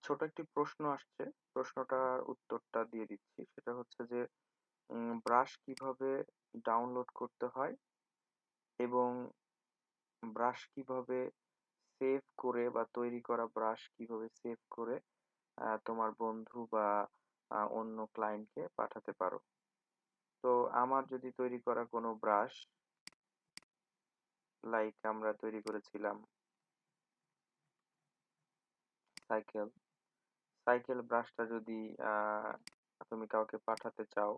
ছোট একটি প্রশ্ন আসছে। প্রশ্নটার উত্তরটা দিয়ে দিচ্ছি। সেটা হচ্ছে যে ব্রাশ কিভাবে ডাউনলোড করতে হয় এবং ব্রাশ কিভাবে সেভ করে বা তৈরি করা ব্রাশ কিভাবে সেভ করে তোমার বন্ধু বা অন্য ক্লায়েন্টকে পাঠাতে পারো। তো আমার যদি তৈরি করা কোনো ব্রাশ লাইক আমরা তৈরি করেছিলাম সাইকেল, সাইকেল ব্রাশটা যদি আ তুমি কাউকে পাঠাতে চাও,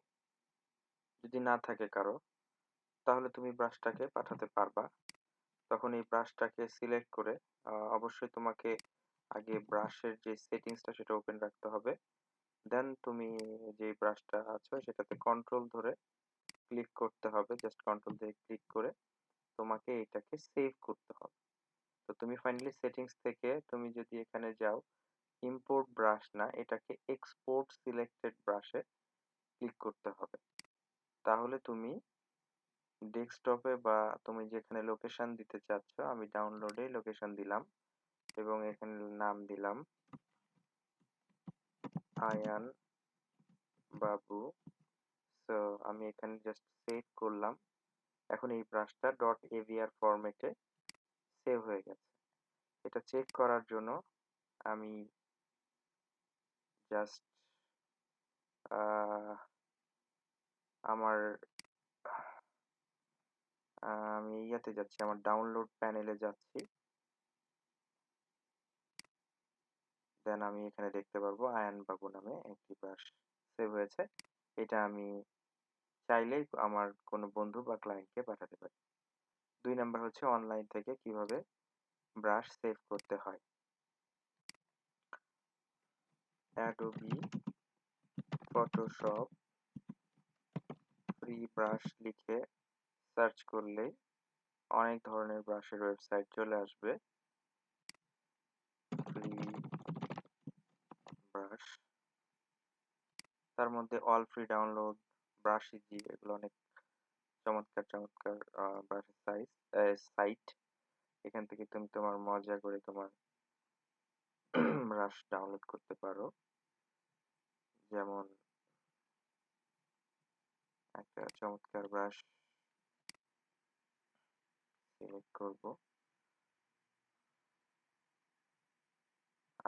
যদি না থাকে কারো, তাহলে তুমি ব্রাশটাকে পাঠাতে পারবা। তখন এই ব্রাশটাকে সিলেক্ট করে অবশ্যই তোমাকে আগে ব্রাশের যে সেটিংসটা সেটা ওপেন রাখতে হবে। দেন তুমি যে ব্রাশটা আছে সেটাতে কন্ট্রোল ধরে ক্লিক করতে হবে। জাস্ট কন্ট্রোল দিয়ে ক্লিক করে তোমাকে এটাকে সেভ করতে হবে। তো তুমি ফাইনালি সেটিংস থেকে তুমি যদি এখানে যাও, ইম্পোর্ট ব্রাশ না, এটাকে এক্সপোর্ট সিলেক্টেড ব্রাশে ক্লিক করতে হবে। তাহলে তুমি ডেস্কটপে বা তুমি যেখানে লোকেশন দিতে চাচ্ছ, আমি ডাউনলোডে লোকেশন দিলাম এবং এখানে নাম দিলাম আয়ান বাবু। সো আমি এখানে জাস্ট সেভ করলাম। এখন এই ব্রাশটা ডট এভিআর ফরম্যাটে সেভ হয়ে গেছে। এটা চেক করার জন্য আমি জাস্ট আমার আমি ইয়াতে যাচ্ছি, আমার ডাউনলোড প্যানেলে যাচ্ছি। দেন আমি এখানে দেখতে পারবো আয়ান বাবু নামে একটি ব্রাশ সেভ হয়েছে। এটা আমি চাইলেই আমার কোনো বন্ধু বা ক্লায়েন্টকে পাঠাতে পারি। ২ নাম্বার হচ্ছে অনলাইন থেকে কিভাবে ব্রাশ সেভ করতে হয়। অ্যাডোবি ফটোশপ ফ্রি ব্রাশ লিখে সার্চ করলেই অনেক ধরনের ব্রাশের ওয়েবসাইট চলে আসবে। ফ্রি ব্রাশ, তার মধ্যে all free download, brush easy, এগুলো অনেক চমৎকার চমৎকার ব্রাশের সাইট। এখান থেকে তুমি তোমার মজা করে তোমার ব্রাশ ডাউনলোড করতে পারো। যেমন একটা চমৎকার ব্রাশ সিলেক্ট করব।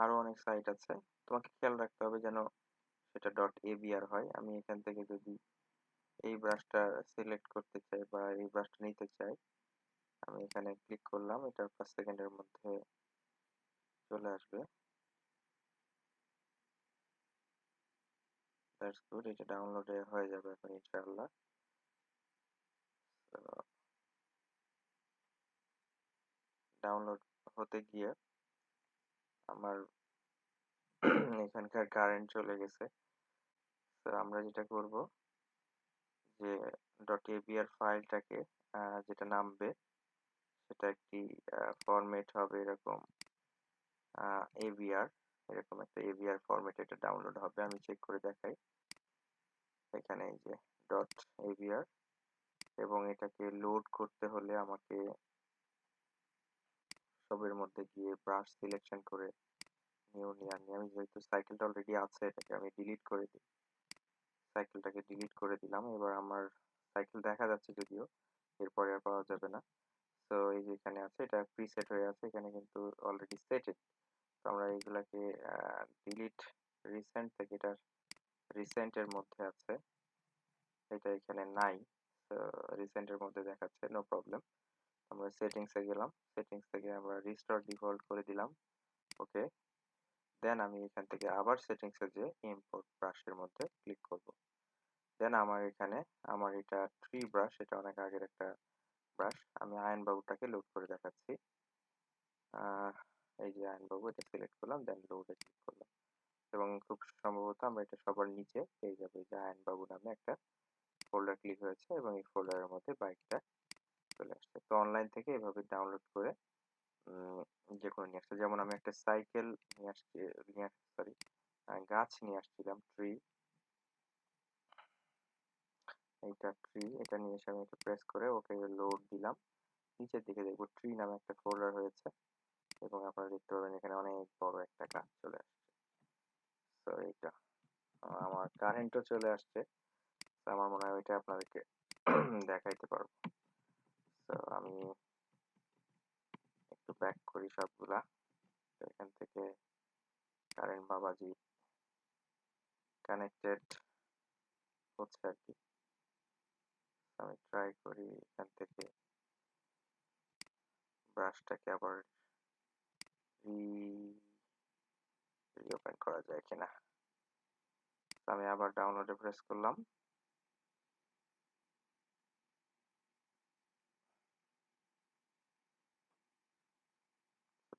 আরো অনেক সাইট আছে, তোমাকে খেয়াল রাখতে হবে যেন সেটা ডট এবিআর হয়। আমি এখান থেকে যদি এই ব্রাশটা সিলেক্ট করতে চাই বা এই ব্রাশটা নিতে চাই, আমি এখানে ক্লিক করলাম, এটা 5 সেকেন্ডের মধ্যে চলে আসবে। দ্যাটস গুড, এটা ডাউনলোডে হয়ে যাবে এখন ইনশাআল্লাহ। ডাউনলোড হতে গিয়ে আমার এখানকার কারেন্ট চলে গেছে। তো আমরা যেটা করব যে ডট এবিআর ফাইলটাকে যেটা নামবে সেটা একটি ফরম্যাট হবে এরকম এভিআর, এরকম একটা এভিআর ফরম্যাটে এটা ডাউনলোড হবে। আমি চেক করে দেখাই। এখানে এই যে ডট এভিআর, এবং এটাকে লোড করতে হলে আমাকে সবের মধ্যে গিয়ে ব্রাশ সিলেকশন করে নিউ নিয়ে আনি। আমি যেহেতু সাইকেলটা অলরেডি আছে, এটাকে আমি ডিলিট করে দিই। সাইকেলটাকে ডিলিট করে দিলাম। এবার আমার সাইকেল দেখা যাচ্ছে যদিও, এরপরে আর পাওয়া যাবে না। তো এই যে এখানে আছে, এটা প্রিসেট হয়ে আছে, এখানে কিন্তু অলরেডি সেটেড। তো আমরা এগুলাকে ডিলিট রিসেন্ট থেকে, এটা রিসেন্টের মধ্যে আছে, এটা এখানে নাই। তো রিসেন্টের মধ্যে দেখাচ্ছে, নো প্রবলেম। আমরা সেটিংসে গেলাম, সেটিংস থেকে আমরা রিস্টোর ডিফল্ট করে দিলাম। ওকে, দেন আমি এখান থেকে আবার সেটিংসে যে ইম্পোর্ট ব্রাশের মধ্যে ক্লিক করব। দেন আমার এখানে আমার এটা ট্রি ব্রাশ, এটা অনেক আগের একটা ব্রাশ। আমি আয়ন বাবুটাকে লোড করে দেখাচ্ছি। এই যে আয়ন বাবু, এটা সিলেক্ট করলাম, দেন লোডে ক্লিক করলাম, এবং খুব সম্ভবত আমরা এটা সবার নিচে পেয়ে যাবো। এই যে আয়ন বাবু নামে একটা ফোল্ডার ক্লিক হয়েছে এবং এই ফোল্ডারের মধ্যে বাইকটা চলে আসছে। তো অনলাইন থেকে এভাবে ডাউনলোড করে যে কোনো নিয়ে আসছে। যেমন আমি একটা সাইকেল নিয়ে আসছি, সরি, গাছ নিয়ে আসছিলাম, ট্রি। এইটা ট্রি, এটা নিয়ে এসে আমি এটা প্রেস করে ওকে লোড দিলাম। নিচের দিকে দেখবো ট্রি নামে একটা ফোল্ডার হয়েছে এবং আপনারা দেখতে পাবেন এখানে অনেক বড় একটা গাছ চলে আসছে। তো এইটা আমার কারেন্টও চলে আসছে। তো আমার মনে হয় ওইটা আপনাদেরকে দেখাইতে পারবো। তো আমি একটু ব্যাক করি সবগুলা। তো এখান থেকে কারেন্ট বাবাজি কানেক্টেড হচ্ছে আর কি। আমি ট্রাই করি এখান থেকে ব্রাশটাকে আবার রিওপেন করা যায় কিনা। তো আমি আবার ডাউনলোডে প্রেস করলাম।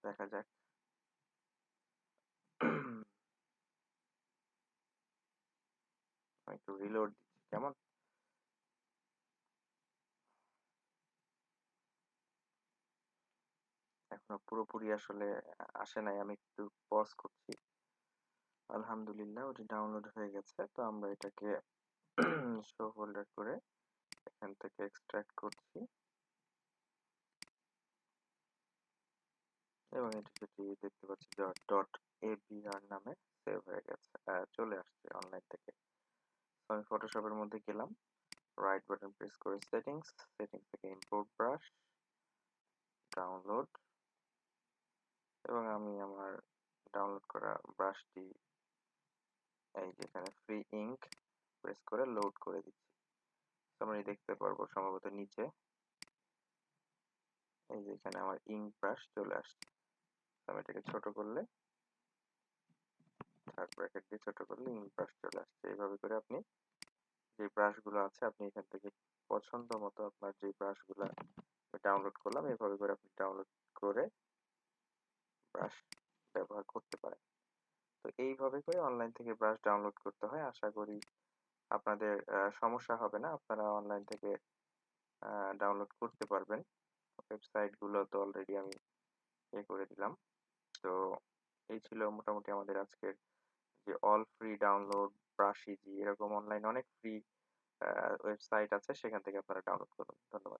দেখা যাক। আমি একটু রিলোড দিচ্ছি কেমন। এখনো পুরোপুরি আসলে আসে নাই, আমি একটু পজ করছি। আলহামদুলিল্লাহ ওটি ডাউনলোড হয়ে গেছে। তো আমরা এটাকে শো ফোল্ডার করে এখান থেকে এক্সট্রাক্ট করছি এবং এটি সেটি দেখতে পাচ্ছি যে ডট এবিআর নামে সেভ হয়ে গেছে, চলে আসছে অনলাইন থেকে। তো আমি ফটোশপের মধ্যে গেলাম, রাইট বাটন প্রেস করে সেটিংস, সেটিংস থেকে ইম্পোর্ট ব্রাশ, ডাউনলোড, এবং আমি আমার ডাউনলোড করা ব্রাশটি এই যে এখানে ফ্রি ইঙ্ক প্রেস করে লোড করে দিচ্ছি। আমরা দেখতে পারবো সম্ভবত নিচে এই যে এখানে আমার ইঙ্ক ব্রাশ চলে আসছে। আমি এটাকে ছোট করলে, থার্ড ব্র্যাকেট দিয়ে ছোট করলে ইঙ্ক ব্রাশ চলে আসছে। এইভাবে করে আপনি যে ব্রাশগুলো আছে আপনি এখান থেকে পছন্দ মতো আপনার যে ব্রাশগুলো ডাউনলোড করলাম এভাবে করে আপনি ডাউনলোড করে ব্রাশ ব্যবহার করতে পারেন। তো এইভাবে করে অনলাইন থেকে ব্রাশ ডাউনলোড করতে হয়। আশা করি আপনাদের সমস্যা হবে না, আপনারা অনলাইন থেকে ডাউনলোড করতে পারবেন। ওয়েবসাইট গুলো তো অলরেডি আমি করে দিলাম। তো এই ছিল মোটামুটি আমাদের আজকের যে all free download brush easy, এরকম অনলাইন অনেক ফ্রি ওয়েবসাইট আছে, সেখান থেকে আপনারা ডাউনলোড করুন। ধন্যবাদ।